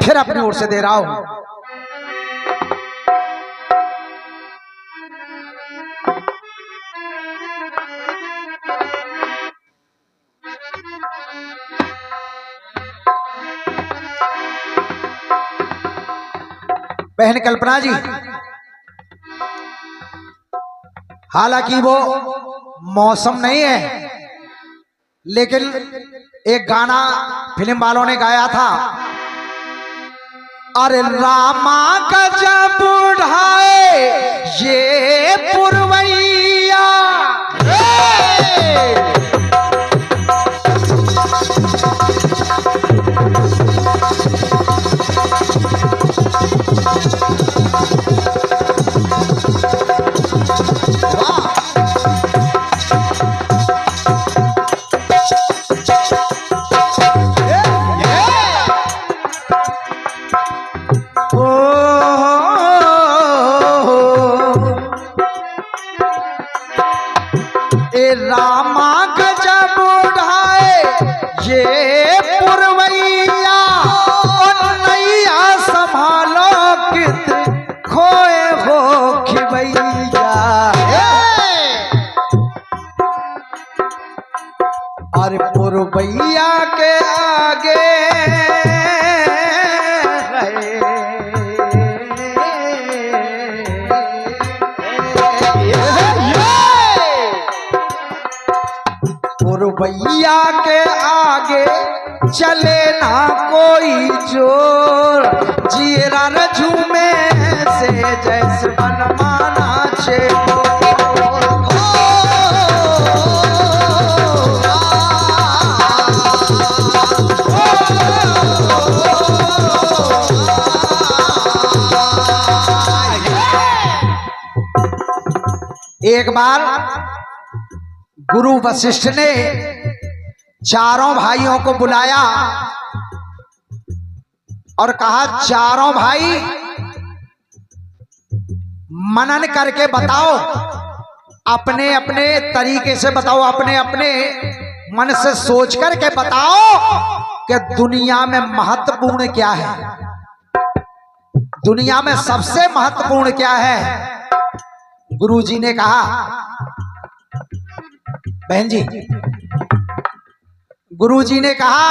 फिर अपनी ओर से दे रहा हूं। बहन कल्पना जी, हालांकि वो मौसम नहीं है, लेकिन एक गाना फिल्म वालों ने गाया था, अरे रामा गजब उड़ाए ये पुरवैया, रामा गजब उड़ाए ये पुरवैया, और नैया संभालो कित खोए हो खिवैया। और पुरवैया के आगे पुरवैया के आगे चले ना कोई जोर, जीरा न झूमे से जैसे मनमाना छे। एक बार गुरु वशिष्ठ ने चारों भाइयों को बुलाया और कहा, चारों भाई मनन करके बताओ, अपने अपने तरीके से बताओ, अपने अपने मन से सोच करके बताओ कि दुनिया में महत्वपूर्ण क्या है, दुनिया में सबसे महत्वपूर्ण क्या है। गुरुजी ने कहा, बहन जी, गुरुजी ने कहा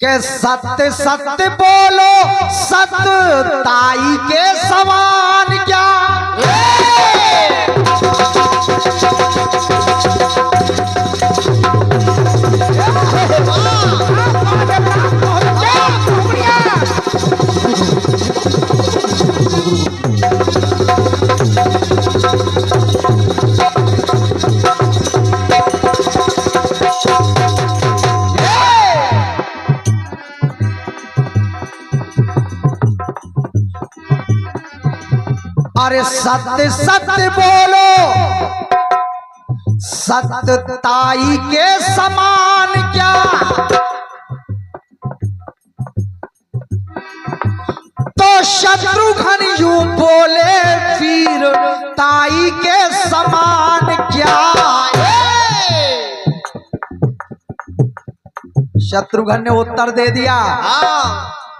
कि सत्य सत्य बोलो, सत्य ताई के समान क्या। अरे सत्य सत्य बोलो, सत्य ताई के समान क्या। तो शत्रुघ्न यूं बोले, वीर ताई के समान क्या। शत्रुघ्न ने उत्तर दे दिया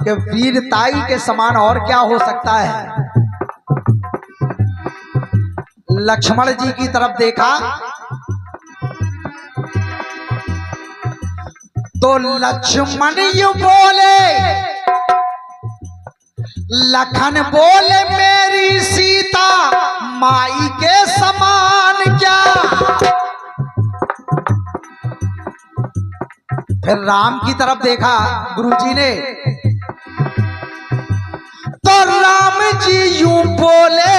कि वीर ताई के समान और क्या हो सकता है। लक्ष्मण जी की तरफ देखा तो लक्ष्मण यूं बोले, लखन बोले मेरी सीता माई के समान क्या। फिर राम की तरफ देखा गुरुजी ने, तो राम जी यूं बोले,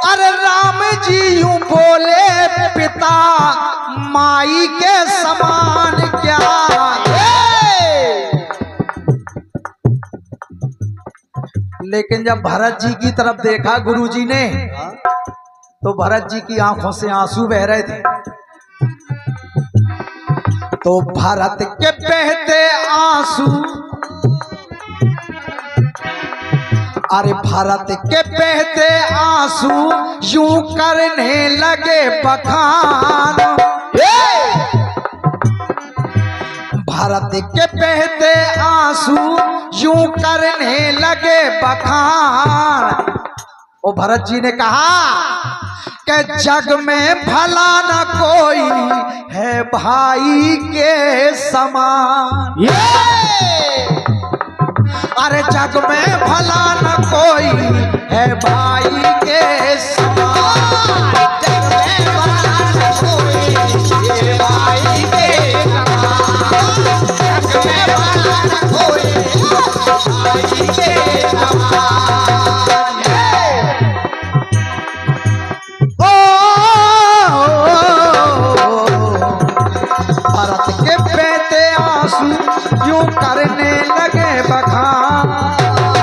अरे राम जी यूं बोले, पिता माई के समान क्या। लेकिन जब भरत जी की तरफ देखा गुरुजी ने, तो भरत जी की आंखों से आंसू बह रहे थे। तो भरत के बहते आंसू, अरे भरत के बहते आंसू यूं करने लगे बखान। भरत के बहते आंसू यूं करने लगे बखान। ओ भरत जी ने कहा कि जग में भला न कोई है भाई के समान। अरे जग में भला न कोई है भाई के समान। जग में भला न कोई है भाई के समान। जग में भला न कोई भाई के समान। भरत के बहते आंसू यूं करने लगे बखान।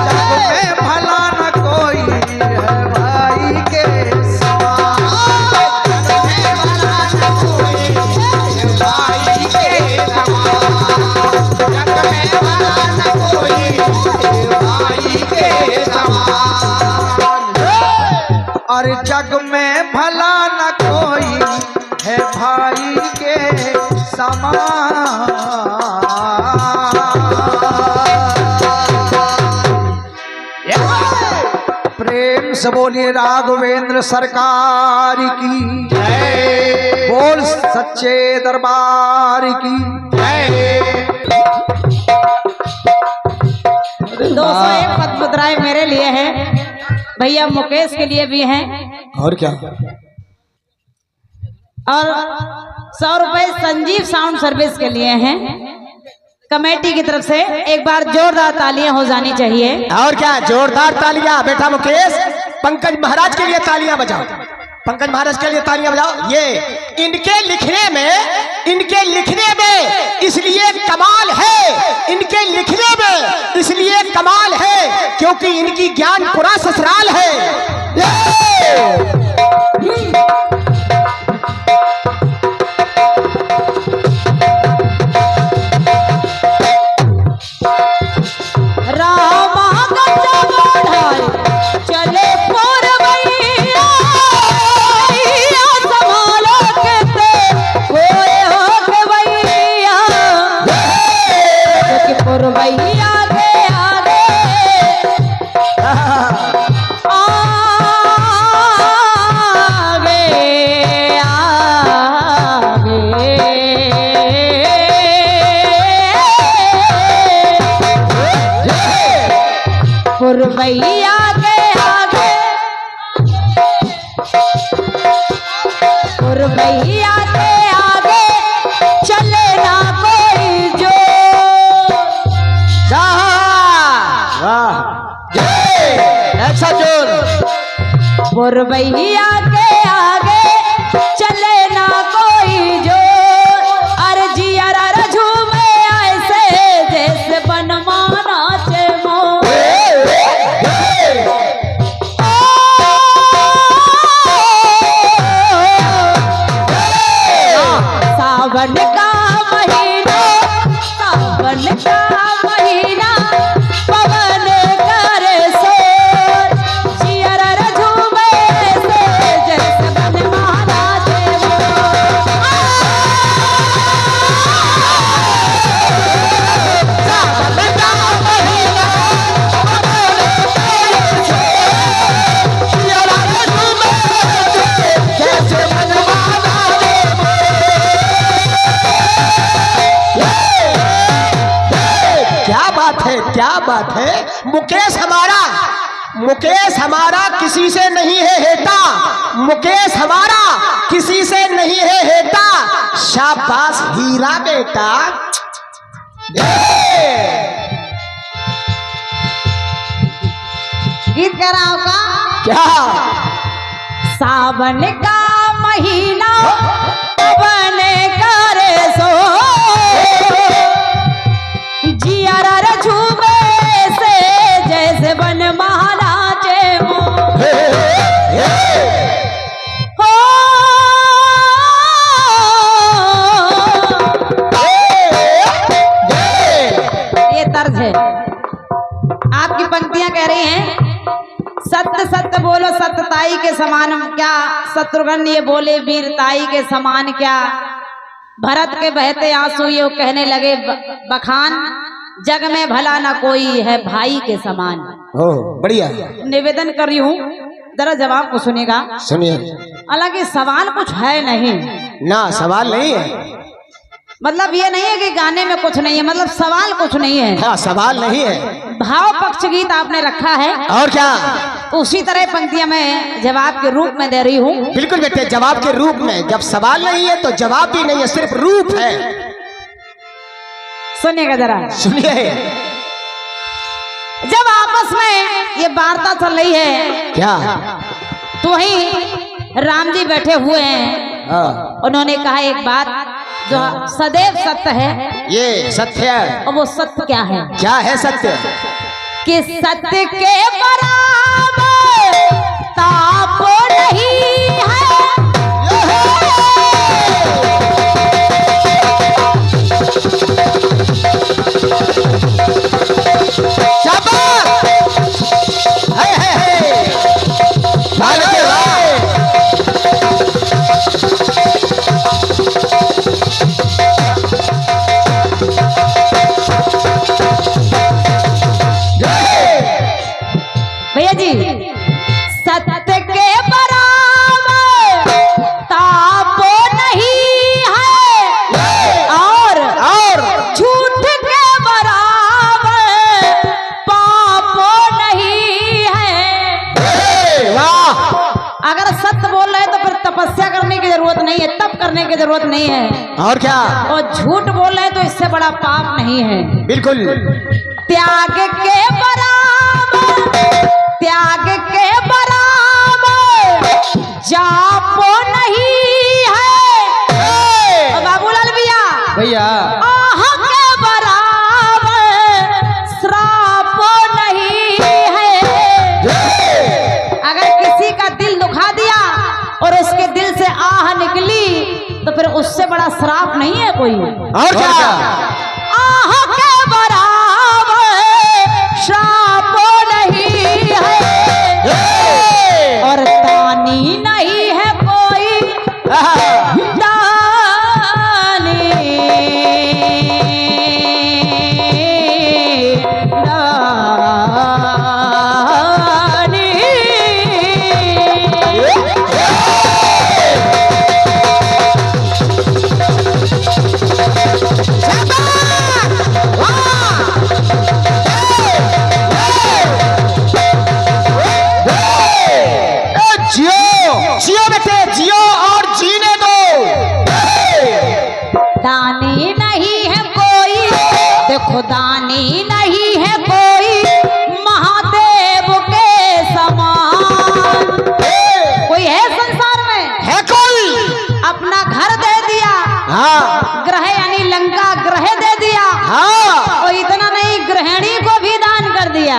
जग में भला न कोई है भाई के समान। जग में भला न कोई है भाई के समान। जग में भला न कोई है भाई के समान। और जग में भला न कोई है भाई के समान। प्रेम से बोलिए राघवेंद्र सरकार की जय। बोल सच्चे दरबार की जय। 201 पद मुद्राएं मेरे लिए है भैया, मुकेश के लिए भी हैं, और क्या, और 100 रुपए संजीव साउंड सर्विस के लिए हैं कमेटी की तरफ से। एक बार जोरदार तालियां हो जानी चाहिए। और क्या, जोरदार तालियां। बेटा मुकेश, पंकज महाराज के लिए तालियां बजाओ। पंकज महाराज के लिए तालियां बजाओ। ये इनके लिखने में इसलिए कमाल है। इनके लिखने में इसलिए कमाल है क्योंकि इनकी ज्ञानपुरा ससुराल है। भैया के आगे, और भैया के आगे चले ना कोई जो। ऐसा जोर। और भैया के आगे चले ना कोई जो। अरे जिया झूमे ऐसे जैसे बनमाना चमो। सावन का महीना, सावन का महीना, पवन करे शोर। जियर झूमे से जैसे बनमाना क्या बात है। मुकेश हमारा किसी से नहीं है हेता। मुकेश हमारा किसी से नहीं है हेता। शाबाश हीरा बेटा। गीत गा रहा हूँ का क्या? सावन का महीना पवन करे सो। जियारा झूमे से जैसे बन महाराजे मो। ये तर्ज है। आपकी पंक्तियां कह रही हैं, सत्य सत्य बोलो सत्यताई के समान क्या। शत्रुघ्न ये बोले वीरताई के समान क्या। भरत के बहते आंसू ये कहने लगे बखान, जग में भला ना कोई है भाई के समान। ओ बढ़िया, निवेदन कर रही हूँ, जरा जवाब को सुनिएगा। सुनिए। हालांकि सवाल कुछ है नहीं ना, सवाल नहीं है। मतलब ये नहीं है कि गाने में कुछ नहीं है, मतलब सवाल कुछ नहीं है। हाँ, सवाल नहीं है। भाव पक्ष गीत आपने रखा है और क्या, उसी तरह पंक्तियां मैं जवाब के रूप में दे रही हूँ। बिल्कुल बेटे, जवाब के रूप में। जब सवाल नहीं है तो जवाब भी नहीं है, सिर्फ रूप है। सुनिएगा जरा, सुनिए। जब आपस में ये वार्ता चल रही है, क्या? तो वहीं राम जी बैठे हुए हैं। हाँ। उन्होंने कहा एक बात जो सदैव सत्य है। ये सत्य है। और वो सत्य क्या है? क्या है सत्य? कि सत्य के बराबर ताप नहीं है। भैया जी, सत्य के बराबर ताप नहीं है और झूठ के बराबर पाप नहीं है। वाह! अगर सत्य बोल रहे हैं तो फिर तपस्या करने की जरूरत नहीं है, तप करने की जरूरत नहीं है। और क्या? और झूठ बोल रहे हैं तो इससे बड़ा पाप नहीं है। बिल्कुल। त्याग के बराबर, त्याग के बराबर जाप नहीं है। और बाबूलाल भैया, आह के बराबर श्राप नहीं है। अगर किसी का दिल दुखा दिया और उसके दिल से आह निकली तो फिर उससे बड़ा श्राप नहीं है कोई। और क्या? आह के बराबर श्राप नहीं है और दानी नहीं है कोई दानी। दानी नहीं है कोई, देखो दानी नहीं है कोई महादेव के समान। कोई है संसार में? है कोई? अपना घर दे दिया, हाँ। ग्रह यानी लंका ग्रह दे दिया, हाँ। और इतना नहीं, गृहिणी को भी दान कर दिया।